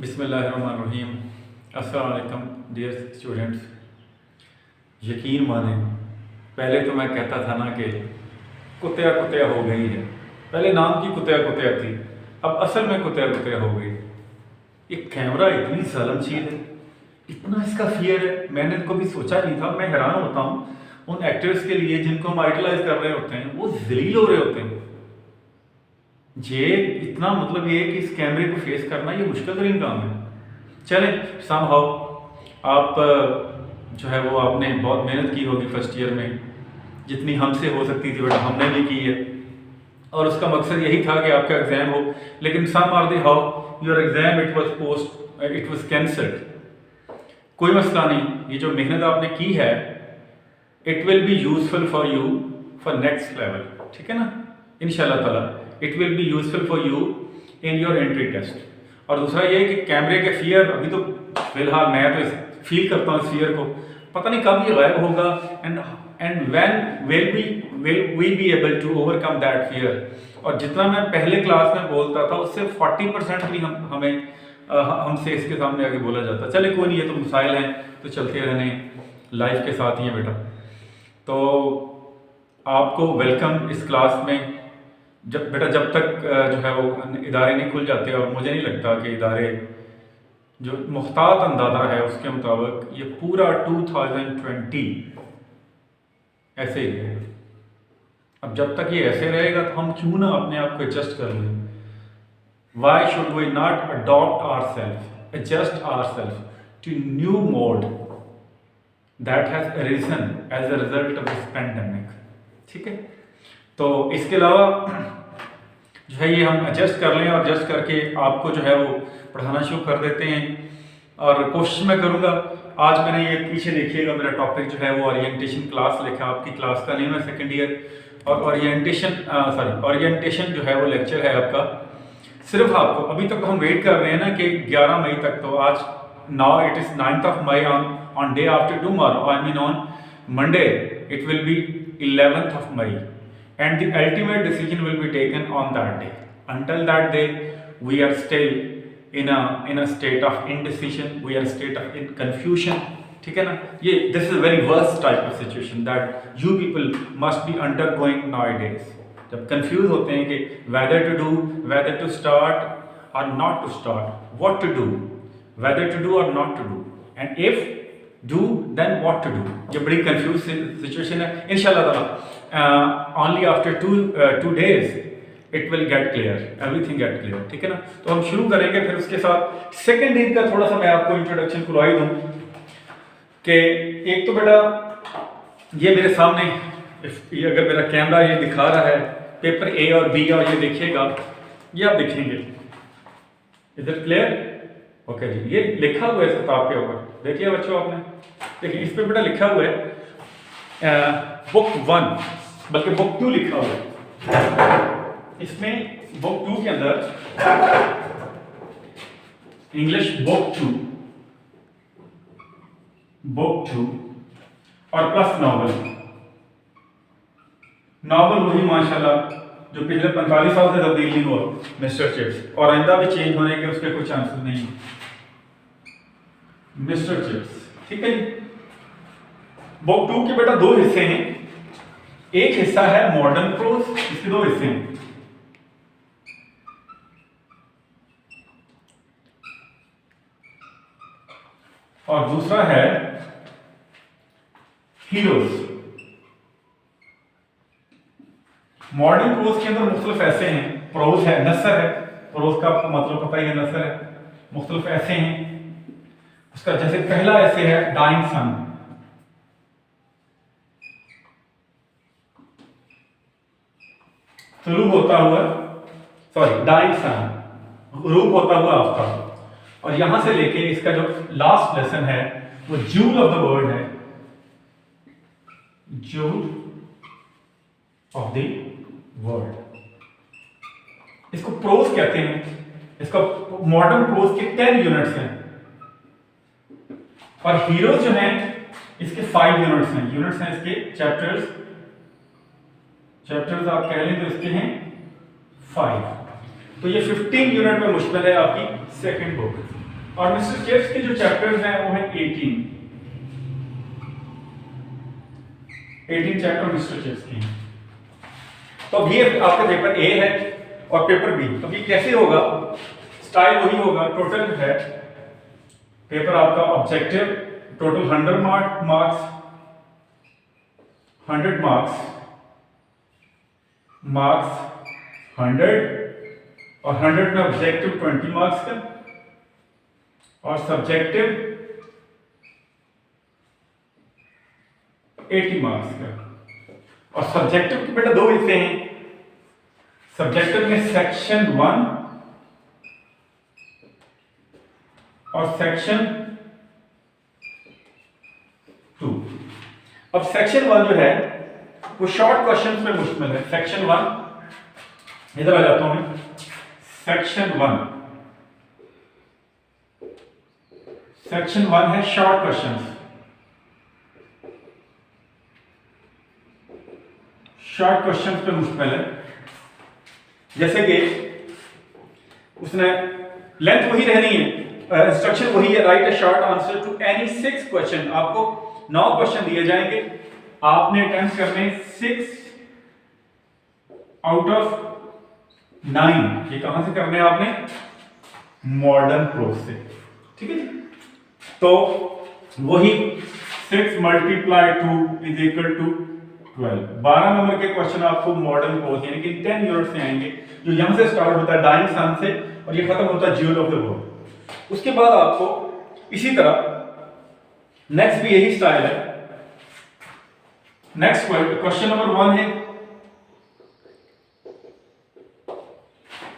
बिस्मिल्लाहिर्रहमानिर्रहीम। अस्सलाम वालेकुम डियर स्टूडेंट्स। यकीन माने, पहले तो मैं कहता था ना कि कुतिया कुतिया हो गई है। पहले नाम की कुतिया कुतिया थी, अब असल में कुतिया कुतिया हो गई। ये कैमरा इतनी जालिम चीज़ है, इतना इसका फियर है, मैंने कभी सोचा नहीं था। मैं हैरान होता हूँ उन एक्टर्स के लिए जिनको हम आइडलाइज कर रहे होते हैं, वो जलील हो रहे होते हैं। ये इतना मतलब ये है कि इस कैमरे को फेस करना ये मुश्किल तरीन काम है। चलें, समहाउ आप जो है वो आपने बहुत मेहनत की होगी फर्स्ट ईयर में, जितनी हमसे हो सकती थी बेटा हमने भी की है, और उसका मकसद यही था कि आपका एग्ज़ाम हो। लेकिन some are they how your exam it was cancelled. कोई मसला नहीं, ये जो मेहनत आपने की है it will be useful for you for next level, ठीक है ना, इंशाल्लाह ताला it will be useful for you in your entry test. और दूसरा ये कि कैमरे के फियर अभी तो फिलहाल मैं तो फील करता हूँ इस फियर को, पता नहीं कब ये गायब होगा, and when will we be able to overcome that fear. और जितना मैं पहले क्लास में बोलता था उससे 40% भी हमसे इसके सामने आगे बोला जाता। चले कोई नहीं, ये तो मसाइल हैं तो चलते रहने, लाइफ के साथ ही है बेटा। तो आपको वेलकम इस क्लास में। जब तक जो है वो इदारे नहीं खुल जाते, और मुझे नहीं लगता कि इदारे जो मुख्तात अंदाज़ा है उसके मुताबिक ये पूरा 2020 ऐसे ही है। अब जब तक ये ऐसे रहेगा तो हम क्यों ना अपने आप को एडजस्ट कर लें। Why should we not adopt our self, adjust our self to new mode that has arisen as a result of this pandemic, ठीक है। तो इसके अलावा जो है ये हम एडजस्ट कर लें, और एडजस्ट करके आपको जो है वो पढ़ाना शुरू कर देते हैं। और कोशिश मैं करूँगा, आज मैंने ये पीछे देखिएगा मेरा टॉपिक जो है वो ओरिएंटेशन क्लास लिखा, आपकी क्लास का नेम है सेकेंड ईयर। और ओरिएंटेशन जो है वो लेक्चर है आपका। सिर्फ आपको अभी तक तो हम वेट कर रहे हैं ना कि 11 मई तक, तो आज now it is 9th of May on day after tomorrow, I mean on Monday it will be 11th of May, and the ultimate decision will be taken on that day. Until that day we are still in a state of indecision, we are state of confusion, ठीक है ना। ये this is a very worst type of situation that you people must be undergoing nowadays. जब confuse होते हैं कि whether to do, whether to start or not to start, what to do, whether to do or not to do, and if do then what to do, ये बड़ी confuse situation है। इंशाल्लाह ताला only after two days it will get clear, everything get clear, ठीक है ना। तो हम शुरू करेंगे, फिर उसके साथ सेकेंड ईयर का थोड़ा सा मैं आपको इंट्रोडक्शन करवा ही दूँ कि एक तो बेटा ये मेरे सामने ये अगर मेरा कैमरा ये दिखा रहा है पेपर ए और बी, और ये देखिएगा, ये आप देखेंगे इधर क्लियर, ओके जी। ये लिखा हुआ है इस किताब के ऊपर, देखिए बच्चों आपने, देखिए इस पे बेटा लिखा हुआ है बुक 1, बल्कि बुक 2 लिखा हुआ है। इसमें बुक 2 के अंदर इंग्लिश बुक 2 और प्लस नॉवल वही माशाल्लाह जो पिछले 45 साल से तब्दील नहीं हुआ, मिस्टर चिप्स, और आइंदा भी चेंज होने के उसके कोई चांसेस नहीं, मिस्टर चिप्स, ठीक है जी। बुक 2 के बेटा 2 हिस्से हैं, एक हिस्सा है मॉडर्न प्रोज, इसके 2 हिस्से हैं। और दूसरा है हीरोज। मॉडर्न प्रोज के अंदर मुख्तलिफ ऐसे हैं, प्रोज है, नसर है, प्रोज का आपको मतलब पता ही है, नसर है, मुख्तलिफ ऐसे हैं। उसका जैसे पहला ऐसे है डाइंग सन, शुरू होता हुआ, सॉरी डाइंग सन, ग्रुप होता हुआ आफ्ताब। और यहां से लेके इसका जो लास्ट लेसन है वो जूल ऑफ द वर्ल्ड है, जूल ऑफ द वर्ल्ड, इसको प्रोज कहते हैं। इसका मॉडर्न प्रोज के 10 यूनिट्स हैं, और हीरोज जो हैं इसके 5 यूनिट्स हैं इसके चैप्टर्स आप कह लें तो इसके हैं 5। तो ये 15 यूनिट में मुश्तमिल है आपकी सेकंड बुक। और मिस्टर चिप्स के जो चैप्टर्स हैं वो है 18 चैप्टर मिस्टर चिप्स के। तो ये आपका पेपर ए है और पेपर बी, तो ये कैसे होगा, स्टाइल वही होगा। टोटल है पेपर आपका ऑब्जेक्टिव, टोटल 100 मार्क्स 100 मार्क्स 100 और 100 में ऑब्जेक्टिव 20 मार्क्स का और सब्जेक्टिव 80 मार्क्स का। और सब्जेक्टिव के बेटा दो हिस्से हैं, सब्जेक्टिव में सेक्शन 1 और सेक्शन 2। अब सेक्शन 1 जो है वो शॉर्ट क्वेश्चंस पे मुश्तमिल है। सेक्शन 1 इधर आ जाता हूं मैं। सेक्शन 1 है शॉर्ट क्वेश्चंस। शॉर्ट क्वेश्चंस पे मुश्तमिल है, जैसे कि उसने लेंथ वही रहनी है, इंस्ट्रक्शन वही है, write a short answer to any 6 question. आपको 9 क्वेश्चन दिए जाएंगे, आपने अटेम्प्ट करने 6 आउट ऑफ 9। ये कहां से करने हैं आपने, मॉडर्न प्रोज से, ठीक है जी। तो वही 6 multiply 2 is equal to 12। 12 number के क्वेश्चन आपको मॉडर्न प्रोज यानी कि 10 यूनिट से आएंगे, जो यहां से स्टार्ट होता है डाइंग सन से और ये खत्म होता है ज्यूल ऑफ द वर्ल्ड। उसके बाद आपको इसी तरह नेक्स्ट भी यही स्टाइल है। नेक्स्ट क्वेश्चन नंबर 1 है,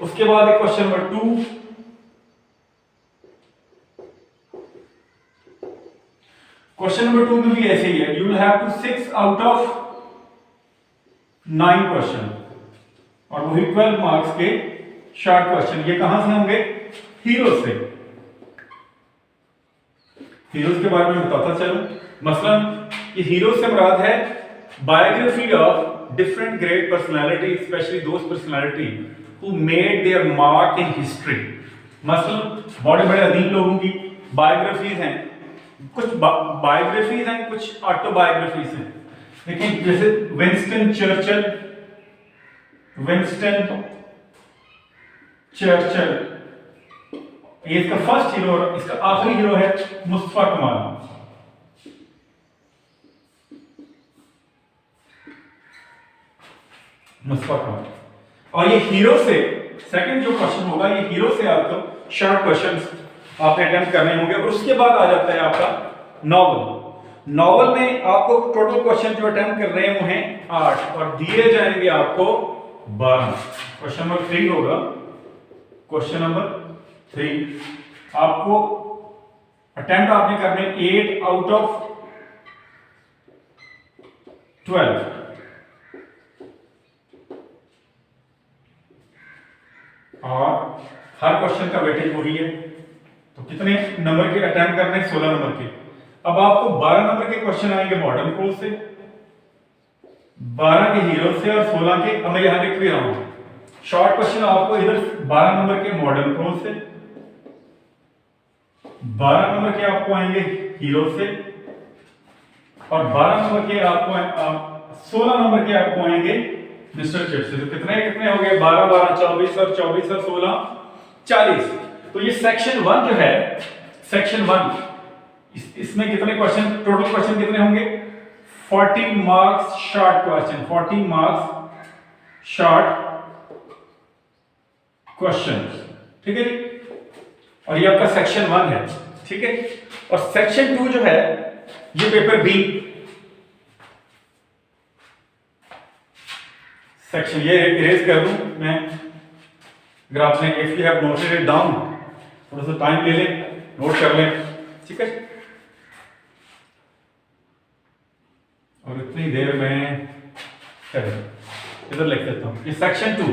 उसके बाद क्वेश्चन नंबर 2, क्वेश्चन नंबर 2 में भी ऐसे ही है, you will have to 6 out of 9 question और वही 12 मार्क्स के शॉर्ट क्वेश्चन। ये कहां से होंगे, हीरो से। हीरोज के बारे में बताता चलो। मसलन ये हीरो से मुराद है biography of different great personality, specially those personality who made their mark in history. मसलन बड़े बड़े अदीब लोगों की बायोग्राफीज हैं, कुछ बायोग्राफीज हैं, कुछ ऑटोबायोग्राफीज हैं। देखिए जैसे विंस्टन चर्चिल, ये इसका फर्स्ट हीरो और इसका आखिरी हीरो है मुस्तफा कमाल। मुस्तफा कमाल। और ये हीरो से सेकंड जो क्वेश्चन होगा, ये हीरो से आपको शॉर्ट क्वेश्चंस आपने अटेम्प्ट करने होंगे। और उसके बाद आ जाता है आपका नॉवल। नॉवल में आपको टोटल क्वेश्चन जो अटेम्प्ट कर रहे हैं वो हैं 8 और दिए जाएंगे आपको 12। क्वेश्चन नंबर 3 होगा, क्वेश्चन नंबर 3 आपको अटेम्प्ट आपने करने 8 आउट ऑफ 12। और हर क्वेश्चन का वेटेज वही है, तो कितने नंबर के अटेम्प्ट करने, 16 नंबर के। अब आपको 12 नंबर के क्वेश्चन आएंगे मॉडर्न प्रोज से, 12 के हीरो से और 16 के, अब मैं यहां लिख भी रहा हूं शॉर्ट क्वेश्चन आपको इधर 12 नंबर के मॉडर्न प्रोज से, 12 नंबर के आपको आएंगे हीरो से और 12 नंबर के आपको 16 नंबर के आपको आएंगे मिस्टर चिप्स से। तो कितने कितने हो गए, 12 12 24 और 24 और 16 40। तो ये सेक्शन 1 जो है, सेक्शन 1 इसमें कितने क्वेश्चन, टोटल क्वेश्चन कितने होंगे, 40 marks short question, 40 marks short question, ठीक है जी। और ये आपका सेक्शन 1 है, ठीक है। और सेक्शन 2 जो है ये पेपर बी सेक्शन, ये इरेज कर दूं मैं, अगर आपने if you have noted it down, थोड़ा सा टाइम ले लें, नोट कर लें, ठीक है। और इतनी देर में इधर लिख देता हूं, ये सेक्शन 2।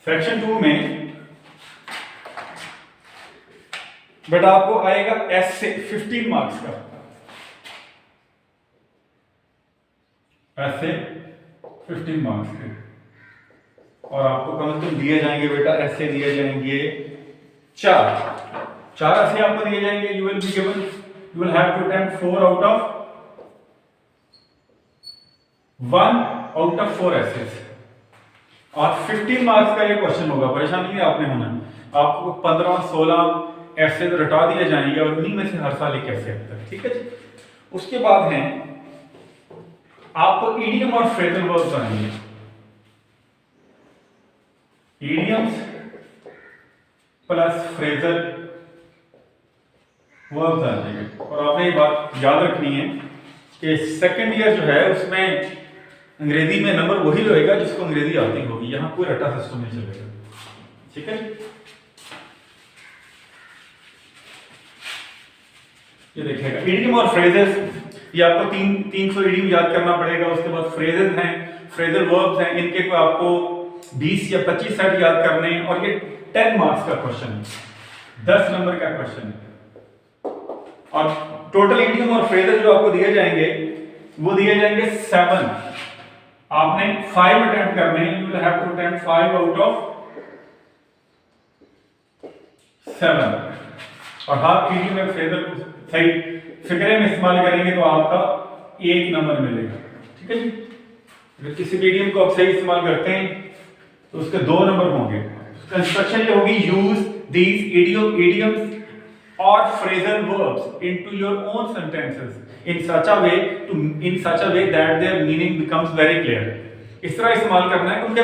सेक्शन 2 में बेटा आपको आएगा एस से 15 मार्क्स का, ऐसे 15 मार्क्स के। और आपको कम से कम दिए जाएंगे बेटा, ऐसे दिए जाएंगे 4 ऐसे आपको दिए जाएंगे। You will be given, you will have to attempt 4 out of 1 out of 4 ऐसे। और 15 मार्क्स का ये क्वेश्चन होगा, परेशान नहीं आपने होना। आपको 15-16 ऐसे रटा दिए जाएंगे और उन्हीं में से हर साल एक ऐसे आता है, ठीक है जी। उसके बाद है आपको ईडियम और फ्रेजल वर्ब्स आएंगे। ईडियम्स प्लस फ्रेजल वर्ब्स आ जाएंगे। और आपने ये बात याद रखनी है कि सेकंड ईयर जो है उसमें अंग्रेजी में नंबर वही रहेगा जिसको अंग्रेजी आती होगी, यहां कोई रटा सिस्टम नहीं चलेगा, ठीक है। ये देखिएगा इडियम और फ्रेजेस, ये आपको 300 इडियम याद करना पड़ेगा। उसके बाद फ्रेजेस हैं, फ्रेजल वर्ब्स हैं, इनके को आपको 20 या 25 सेट याद करने हैं। और ये 10 मार्क्स का क्वेश्चन है, 10 नंबर का क्वेश्चन है। और टोटल इडियम और फ्रेजल जो आपको दिए जाएंगे वो दिए जाएंगे 7। आपने 5 अटेम्प्ट करने हैं, you will have to attempt 5 out of 7। और हाफ इडियम में फ्रेजल सही फिक्रे में इस्तेमाल करेंगे तो आपका 1 नंबर मिलेगा, ठीक है जी। अगर किसी भी इडियम को आप सही इस्तेमाल करते हैं तो उसके 2 नंबर होंगे। उसका इंस्ट्रक्शन ये होगी, use these idioms or phrasal verbs into your own sentences in such a way that their meaning becomes very clear। इस तरह इस्तेमाल करना है कि उनका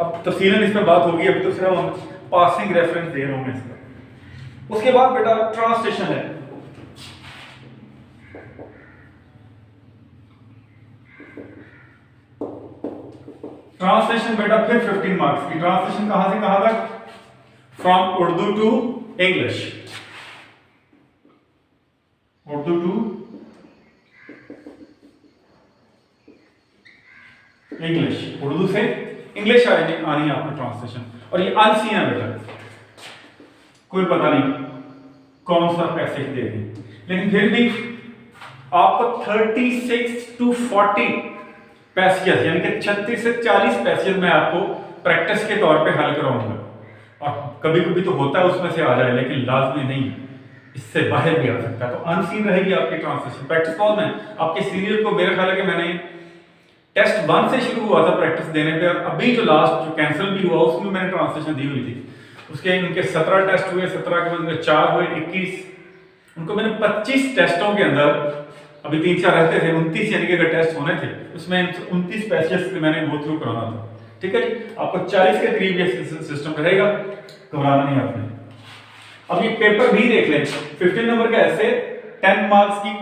अब तफसीलन इसमें बात होगी, अभी तो सिर्फ हम पासिंग रेफरेंस दे रहा हूं मैं इसका। उसके बाद बेटा ट्रांसलेशन है। ट्रांसलेशन बेटा फिर 15 मार्क्स की। ट्रांसलेशन कहां से कहां तक? From Urdu to English, Urdu to English, Urdu से इंग्लिश आनी है आपको ट्रांसलेशन। और ये अनसीन है बेटा, कोई पता नहीं कौन सा पैसेज देगी, लेकिन फिर भी आपको 36 to 40 पैसेज यानी कि 36 से 40 पैसेज मैं आपको प्रैक्टिस के तौर पे हल कराऊंगा। और कभी कभी तो होता है उसमें से आ जाए, लेकिन लाजमी नहीं, इससे बाहर भी आ सकता है। तो अनसीन रहेगी आपकी ट्रांसलेशन। प्रैक्टिस कौन है आपके सीनियर को, मेरा ख्याल है कि मैंने टेस्ट 1 से शुरू हुआ था प्रैक्टिस देने पे, और अभी जो लास्ट जो कैंसिल भी हुआ उसमें मैंने ट्रांसलेशन दी हुई थी। उसके उनके 17 टेस्ट हुए, 17 के बाद उनके 4 हुए, 21 उनको मैंने 25 टेस्टों के अंदर, अभी 3-4 रहते थे, 29 यानी कि अगर टेस्ट होने थे उसमें 29 पैसेज मैंने गो थ्रू कराना था, ठीक है जी। आपको 40 के करीब ये सिस्टम रहेगा, घबराना नहीं आपने। अब ये पेपर भी देख लें, 15 नंबर का ऐसे, 10 मार्क्स की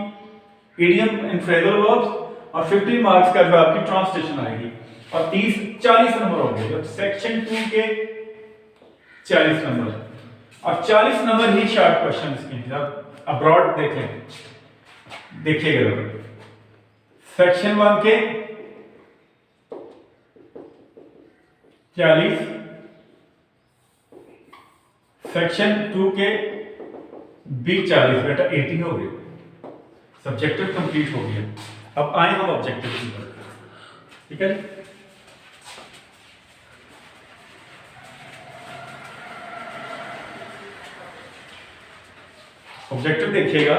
इडियम एंड फ्रेजल वर्ब्स और 15 मार्क्स का जो आपकी ट्रांसलेशन आएगी, और 40 नंबर हो गए। जब सेक्शन 2 के 40 नंबर और 40 नंबर ही शॉर्ट क्वेश्चंस के हैं। अब्रॉड देख लें, देखिएगा सेक्शन 1 के 40, सेक्शन 2 के भी 40, बेटा 80 हो गए। सब्जेक्टिव कंप्लीट हो गया। अब आए हम ऑब्जेक्टिव की बात, ठीक है। ऑब्जेक्टिव देखिएगा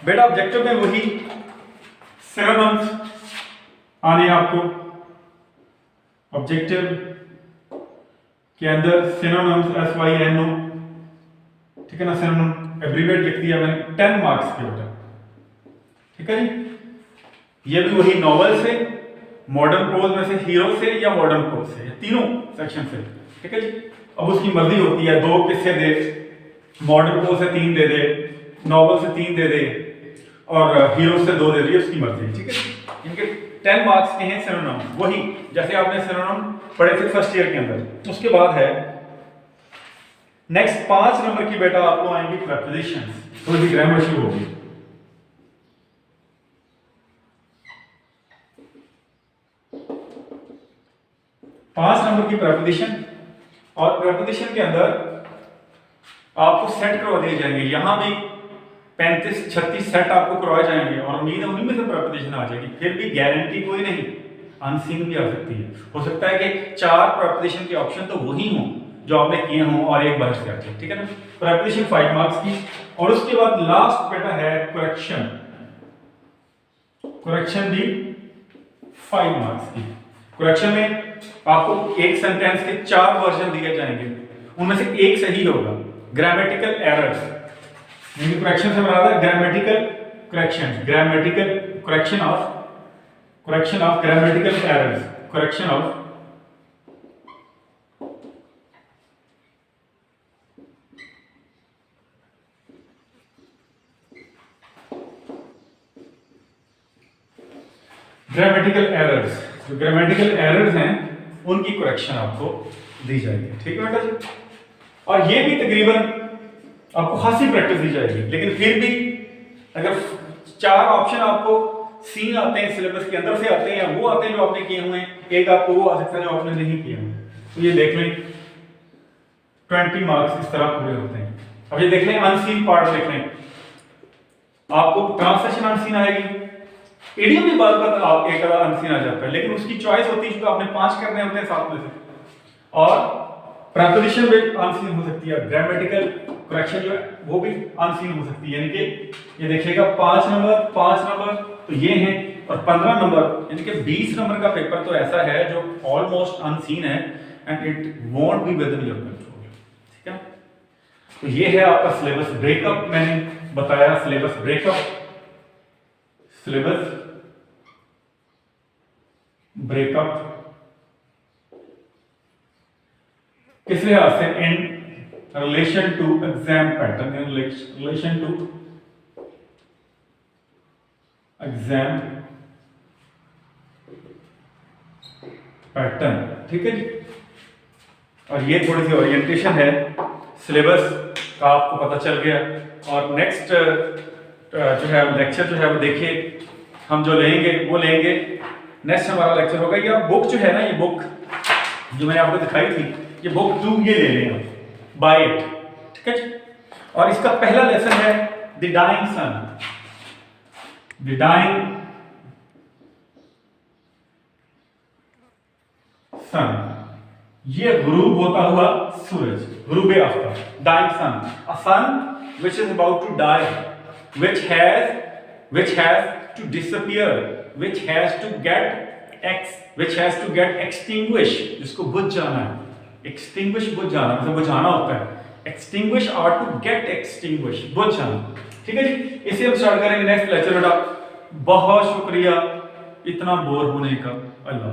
बेटा, ऑब्जेक्टिव में वही सिनोनिम्स आने आपको। ऑब्जेक्टिव के अंदर सिनोनिम्स SYNO, ठीक है ना, सिनोनिम एब्रीविएट लिख दिया मैंने, 10 मार्क्स के बेटा, ठीक है जी। ये भी वही नॉवेल से, मॉडर्न प्रोज में से, हीरो से या मॉडर्न प्रोज से, तीनों सेक्शन से, ठीक है जी। अब उसकी मर्जी होती है, 2 किस्से दे, मॉडर्न प्रोज से 3 दे दे, नॉवेल से 3 दे दे, और हीरो से 2 दे दे, उसकी मर्जी, ठीक है। इनके 10 मार्क्स के हैं सिनोनिम, वही जैसे आपने सिनोनिम पढ़े थे फर्स्ट ईयर के अंदर। उसके बाद है नेक्स्ट 5 नंबर की बेटा आपको आएंगी प्रेपोजिशंस, थोड़ी सी ग्रामर शुरू होगी। पांच नंबर की प्रेपोजिशन, और प्रेपोजिशन के अंदर आपको सेट करवा दिए जाएंगे। यहां भी 35-36 सेट आपको करवाए जाएंगे, और उम्मीद है उन्हीं में से प्रेपोजिशन आ जाएगी। फिर भी गारंटी कोई नहीं, अनसीन भी आ सकती है। हो सकता है कि 4 प्रेपोजिशन के ऑप्शन तो वही हों जो आपने किए हों और एक बाहर से आते, ठीक है ना। प्रेपोजिशन 5 मार्क्स की, और उसके बाद लास्ट बेटा है करेक्शन। करेक्शन भी 5 मार्क्स की। करेक्शन में आपको एक सेंटेंस के 4 वर्जन दिए जाएंगे, उनमें से एक सही होगा। ग्रामेटिकल एरर्स, करेक्शन से बना grammatical correction, grammatical correction of grammatical errors, correction of grammatical errors. जो ग्रामेटिकल एरर्स हैं उनकी करेक्शन आपको दी जाएगी, ठीक है बेटा जी। और ये भी तकरीबन आपको खासी प्रैक्टिस दी जाएगी, लेकिन फिर भी अगर 4 ऑप्शन आपको सी आते हैं, सिलेबस के अंदर से आते हैं, या वो आते हैं जो आपने किए हुए हैं, एक आपको वो आ सकता है जो आपने नहीं किए हुए, तो ये देख लें 20 मार्क्स इस तरह पूरे होते हैं। अब ये देख लें अनसीन पार्ट देख लें, आपको ट्रांसलेशन अनसीन आएगी, इडियम भी बार बार आप एक अनसीन आ जाता है, लेकिन उसकी चॉइस होती है, आपने 5 करने होते हैं 7 में से। और प्रेपोजिशन भी अनसीन हो सकती है, ग्रामेटिकल करेक्शन जो है वो भी अनसीन हो सकती है, यानी कि ये देखिएगा 5 नंबर तो ये हैं, और 15 नंबर यानी कि 20 नंबर का पेपर तो ऐसा है जो ऑलमोस्ट अनसीन है, and it won't be with in your control, ठीक है। तो ये है आपका सिलेबस ब्रेकअप, मैंने बताया सिलेबस ब्रेकअप, सिलेबस ब्रेकअप किस लिहाज से, in relation to exam pattern, in relation to exam pattern, ठीक है जी। और ये थोड़ी सी ओरिएंटेशन है, सिलेबस का आपको पता चल गया। और नेक्स्ट जो है लेक्चर जो है वो देखिए, हम जो लेंगे वो लेंगे, नेक्स्ट हमारा लेक्चर होगा, ये बुक जो है ना, ये बुक जो मैंने आपको दिखाई थी, ये बुक 2 ये ले लें आप, बाय इट, ठीक है जी। और इसका पहला लेसन है the dying sun, the dying sun, ये गुरूब होता हुआ सूरज, गुरूबे आफ्ताब, dying sun, a sun which is about to die, which has to disappear, which has to get extinguish, जिसको बुझ जाना है, extinguish बुझ जाना, मतलब बुझाना होता है, extinguish or to get extinguish, बुझ जाना, ठीक है जी। इसे हम स्टार्ट करेंगे नेक्स्ट लेक्चर बेटा। बहुत शुक्रिया इतना बोर होने का। अल्लाह।